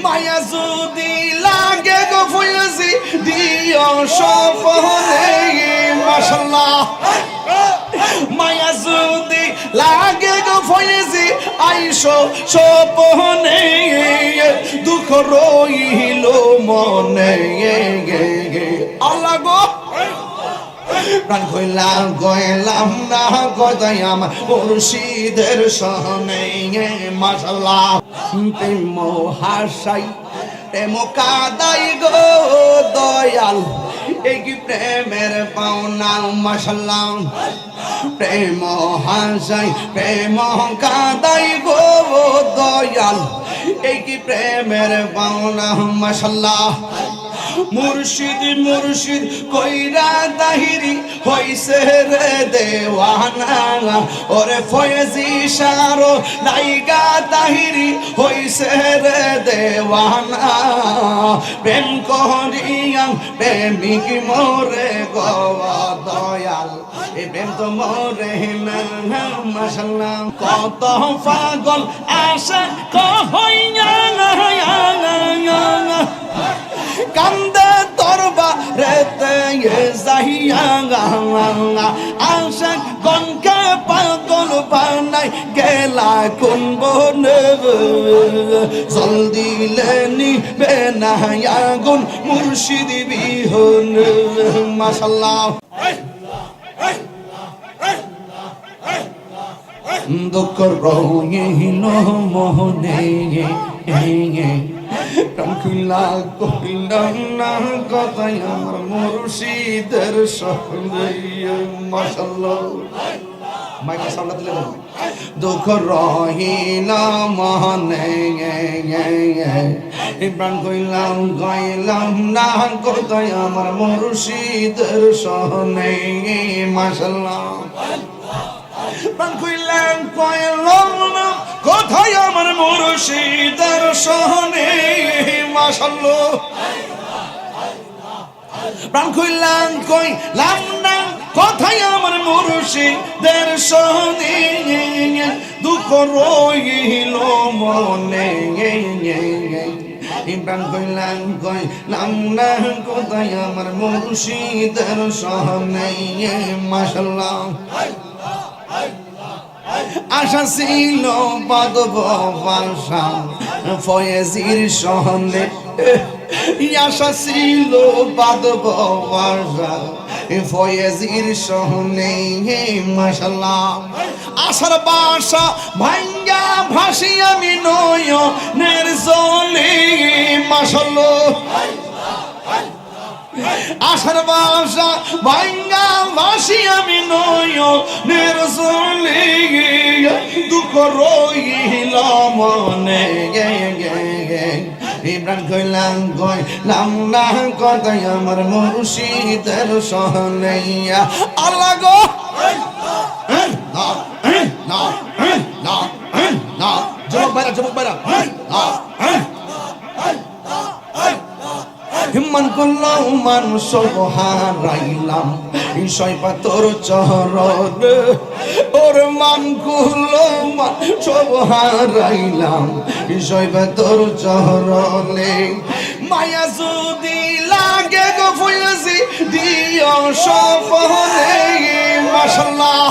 মায়া যদি লাগে গো ফয়েজি দিও সপনে মাশাআল্লাহ মায়া যদি লাগে গো ফয়েজি আইসো সপনে দুঃখ রইল মনে আল্লাহ গো প্রাণ কইলাম গয়লাম না গদাই আমার মুর্শিদের সহনে মাশাআল্লাহ প্রেম হাসাই প্রেম কাদাই গো দয়াল এই কি প্রেমের পাওনা মাশাআল্লাহ প্রেম হাসাই প্রেম কাদাই গো দয়াল এই কি প্রেমের পাওনা মাশাআল্লাহ মুর্শিদ মুর্শিদ কইরা দাহিরি হইছে রে দেওয়ানা ওরে ফয়েজি সারো নাইগা দাহিরি হইছে রে দেওয়ানা প্রেম করিয়া প্রেমিক মোরে গো দয়াল এ প্রেম তো মোরে না মাশাআল্লাহ কত পাগল আশা কইয়া কান্দে তরবা রেতে যাইয়া আশা গনকে পাগল বানাই গেলা কোন বনে জলদি লেনি বেনায়া গুন মুর্শিদ বিহন মাশাআল্লাহ দুঃখ রহিল মোহনে রঙ্গিলা কইলাম না কথাই আমার মুর্শিদের সঙ্গে মাশাআল্লাহ মাইকে সামনে দিলে দুঃখ রহিল মনে ইমরান কইলাম না কথাই আমার মুর্শিদের সঙ্গে মাশাআল্লাহ প্রাণ কইলাম না কোথায় আমার মুর্শিদের সহনে মাশাআল্লাহ প্রাণ কইলাম না কোথায় আমার মুর্শিদের সহনে দুঃখ রইল মনে ইমরান কইলাম না কোথায় আমার মুর্শিদের সহনে মাশাআল্লাহ আশা ছিল বাদব ভাষা ফয়েজির সহনে আশা ছিল বাদব ভাষা ফয়েজির সহনে মাশাআল্লাহ আশার বাসা ভাঙ্গা ভাসি আমি নয়নের জলে মাশাআল্লাহ আশার বাসা ভাঙ্গা ভাসি আমি নয়নের জলে দুঃখ রইল মনে ইমরান কইলাম না কথাই আমার মুর্শিদের সহনে আল্লাহ গো যুবক বাইরা হিম্মান করলাম মানুষ হারাইলাম বিষয় পাতর চরণ ওর মান করলাম সব হারাইলাম বিষয় পাতর চরণে মায়া যদি লাগে গো ফয়েজি দিও সপনে মাশাআল্লাহ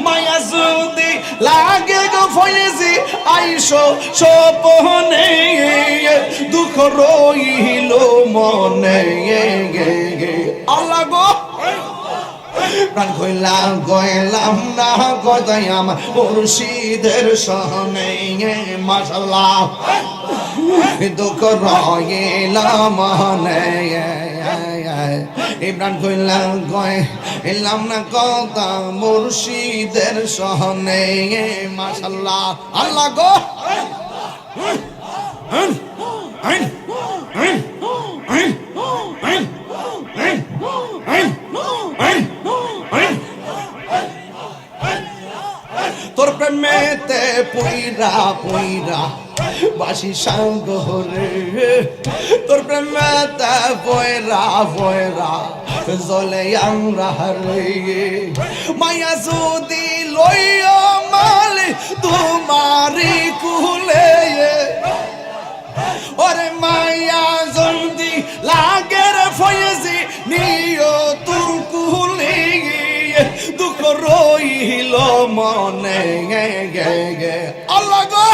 মায়া যদি লাগে গো ফয়েজি আইসো সপনে দুঃখ রইল মনে আল্লাহ গো প্রাণ গয়লাম না গদাই আমার মুর্শিদের সহনে মাশাআল্লাহ দুঃখ রইল মনে ইমরান গয়লাম না কথা মুর্শিদের সহনে মাশাআল্লাহ আল্লাহ গো তোর প্রেমেতে পুইরা পুইরা বাসি সাগরে তোর প্রেমেতে পুইরা পুইরা জলে আমরা রে মায়া যদি লইয়া মালি তোমারি কুলে মনে আল্লাহ গো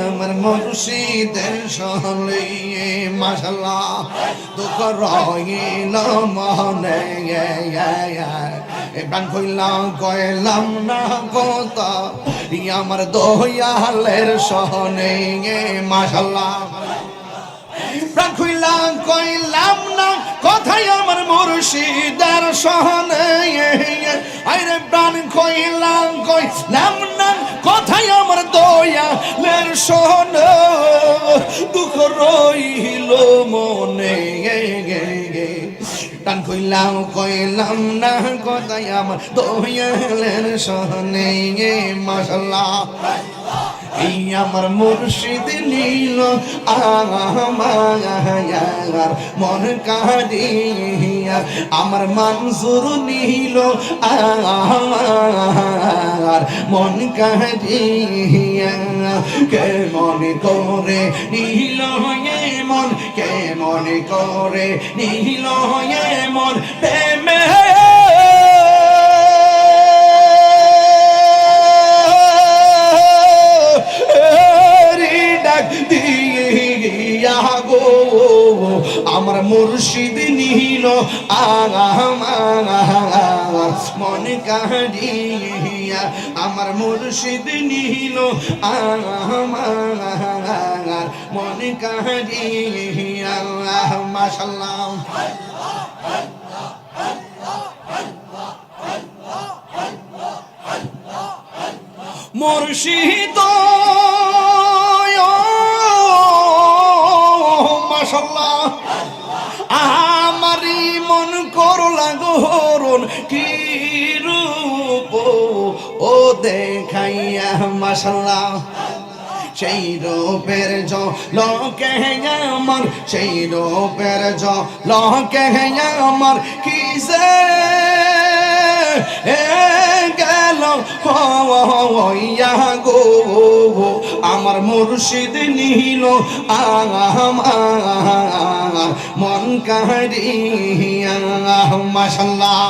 আমার মুর্শিদের সলে মাশাআল্লাহ দুঃখ রহিল মনে প্রাণ কইলাম কইলাম না কত আমার দয়ালের সহনে মাশাআল্লাহ প্রাণ কইলাম কইলাম না কথাই আমার মুর্শিদের সহনে আইরে প্রাণ কইলাম কইলাম না কথাই আমার দয়ালের সহনে দুঃখ রইল মনে প্রাণ কইলাম না কথাই আমার দয়ালের সহনে মাশাআল্লাহ এই আমার মুর্শিদ নীল আমার মন কাঁদিয়া আমার মনসুর নীল আমার মন কাঁদিয়া কে মনে করে নীল মন কে মনে করে নীল মন প্রেমে আমার মুর্শিদ নীল আমার মন কাঁদিয়া আমার মুর্শিদ নীল আমার মন কাঁদিয়া মাশাআল্লাহ মুর্শিদ মাশাআল্লাহ আমারি মন করলা গহরণ কি রূপ ও দেখাইয়া মাশাআল্লাহ সেই রূপের লোকে আমার সেই রূপের লোকে আমার কি যে গেল হইয়া গো আমার মুর্শিদ নীল আমার মন কাঁদিয়া মাশাআল্লাহ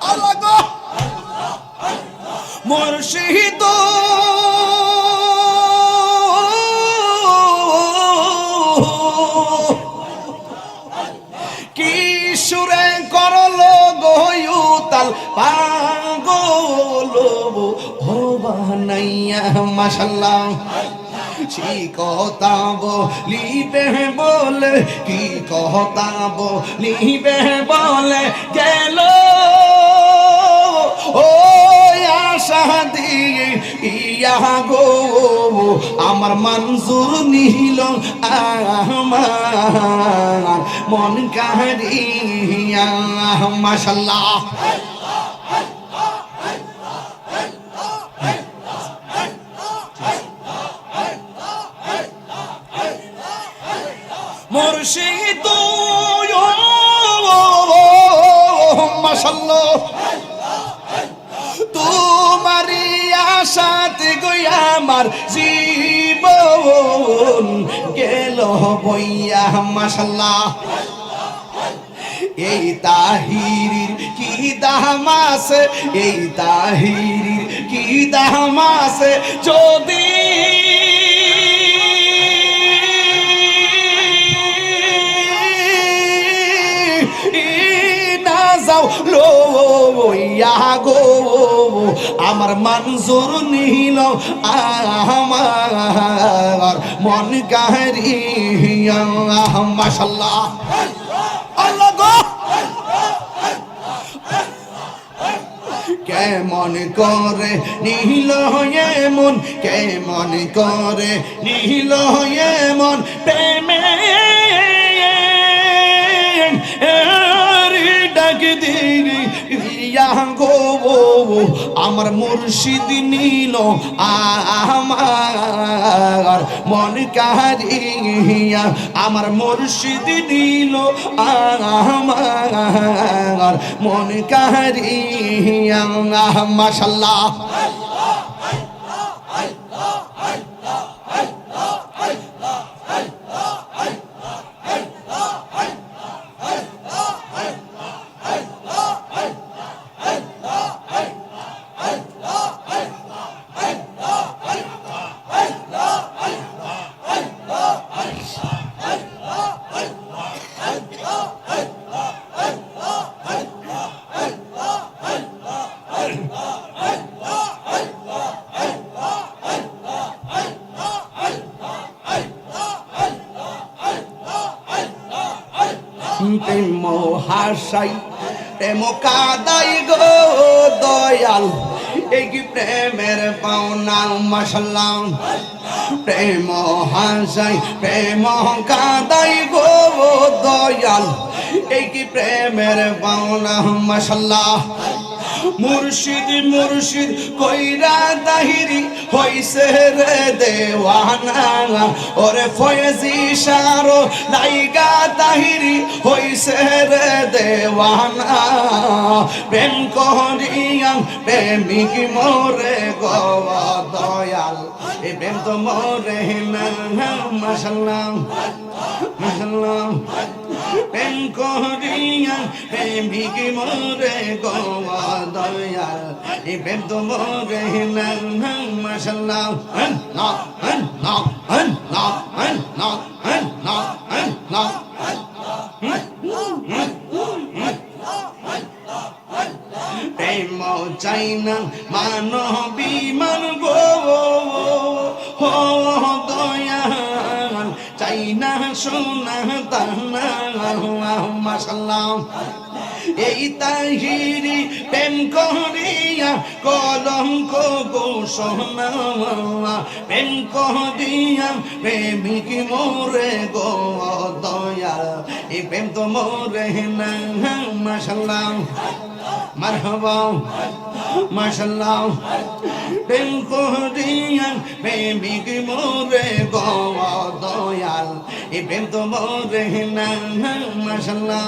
আল্লাহ গো মুর্শিদ সুরে করলো গোয়ুতাল পাগল ও বানাইয়া মাশাআল্লাহ কি কথা বলিবে বলে কি কথা বলিবে বলে গেল ও আশা দিয়ে ইয়া গো আমার মনসুর নীল আমার মন কাঁদিয়া মাশাআল্লাহ মুর্শিদ মাশাআল্লাহ তোমারি আশাতে গো আমার জীবন গেল বইয়া মাশাআল্লাহ এই তাহিরির কি দাম আছে এই তাহিরির কি দাম আছে যদি লইয়া গো আমার মনসুর নীল আমার মন কাঁদিয়া মাশাআল্লাহ আল্লাহ গো কেমন করে নীল মন কেমন করে নীল মন প্রেমে ডাক দিয়া গো আমার মুর্শিদ নীল আমার মন কাঁদিয়া আমার মুর্শিদ নীল আমার মন কাঁদিয়া মাশাআল্লাহ প্রেম হাসাই প্রেম কাদাই গো দয়াল এই কি প্রেমের পাওনা মাশাআল্লাহ প্রেম হাসাই প্রেম কাদাই গো দয়াল এই কি প্রেমের পাওনা মাশাআল্লাহ মুর্শিদ মুর্শিদ কইরা দাহিরি হইছে রে দেওয়ানা ওরে ফয়েজি সারো লাইগা দাহিরি হইছে রে দেওয়ানা প্রেম করিয়া প্রেমিক মোরে গো দয়াল এই প্রেম তো মোরে না মাশাআল্লাহ মাশাআল্লাহ প্রেম করিয়া প্রেমিক মোরে গো দয়াল এই প্রেম তো মোরে না মাশাআল্লাহ না না না না না না প্রেম চাই না মানবী মান গো দয়াল চাই না সোনা দানা মাশাআল্লাহ এই তাহিরি প্রেম করিয়া কলঙ্ক গো সোনা প্রেম করিয়া প্রেমিক মোরে গো দয়াল এই প্রেম তো মোরে না মাশাআল্লাহ মারহাবা মাশাআল্লাহ প্রেম করিয়া প্রেমিক মোরে গো দয়াল এই প্রেম তো মোরে না মাশাআল্লাহ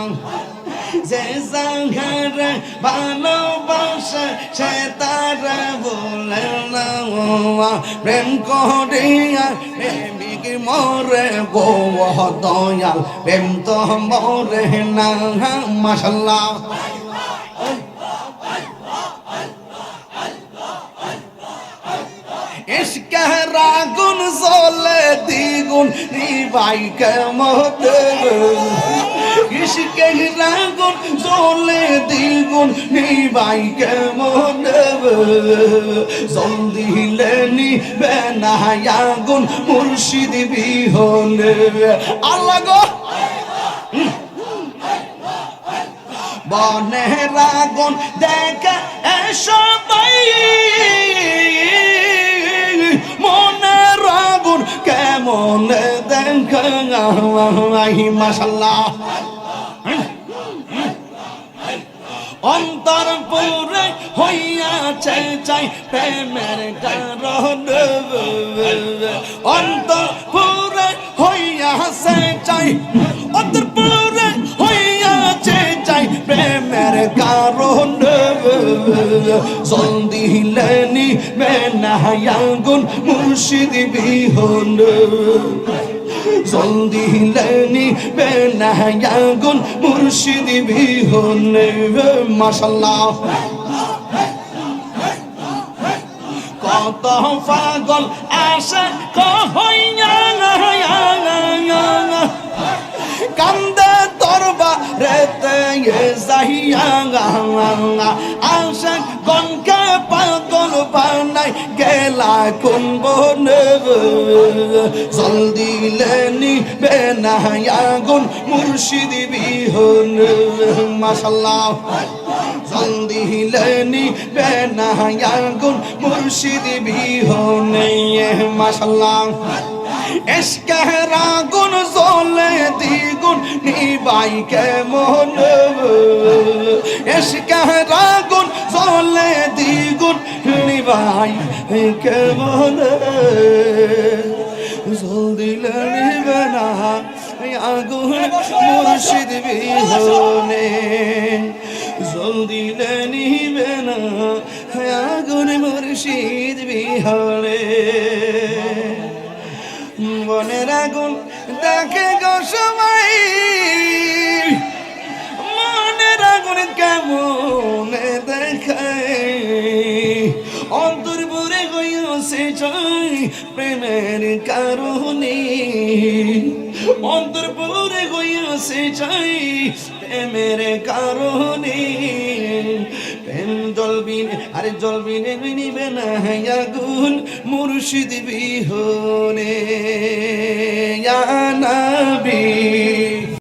যে জাহার ভালোবাসা সে তার বলে না প্রেম করিয়া প্রেমিক মোরে গো দয়াল প্রেম তো মোরে না মাশাআল্লাহ ইশকের আগুন জ্বলে দ্বিগুণ নিভাই কেমন ইশকের আগুন জ্বলে দ্বিগুণ নিভাই কেমন জলদি নিবে না আগুন মুর্শিদ বিহনে আল্লাহ গো বনের আগুন দেখে সবাই মনের আগুন কেমন দেখাই মাশাআল্লাহ অন্তর পুরে হইয়াছে চাই প্রেমের কারণ অন্তর পুরে হইয়াছে চাই অন্তর পুরে হইয়াছে চাই প্রেমের কারণ জলদি লেনি মেনায়াগুন মুর্শিদ বিহন জলদি লেনি মেনায়াগুন মুর্শিদ বিহন মাশাআল্লাহ কত পাগল আসে কহইয়া কান্দে দরবা রেতে যাইয়া আশাক গনকে পাগল বানাই গেলা কোন বনে জলদি লেনি বেনায়াগুন মুর্শিদ বিহন মাশাআল্লাহ জলদি লেনি বেনায়াগুন মুর্শিদ বিহন মাশাআল্লাহ ইশকের আগুন জ্বলে দ্বিগুণ নিভাই কেমন ইশকের আগুন জ্বলে দ্বিগুণ নিভাই কেমন জলদি নিবে না আগুন মুর্শিদ বিহনে জলদি নিবে না আগুন মুর্শিদ বিহনে বনের আগুন দেখে গো সবাই মনের আগুন কেমন দেখায় অন্তর ভরে হইয়াছে চাই প্রেমের কারণে অন্তর ভরে হইয়াছে চাই প্রেমের কারণে প্রেম জলবিন আরে জলবিনে নিবে না আগুন মুর্শিদ বিহনে ইয়া নবী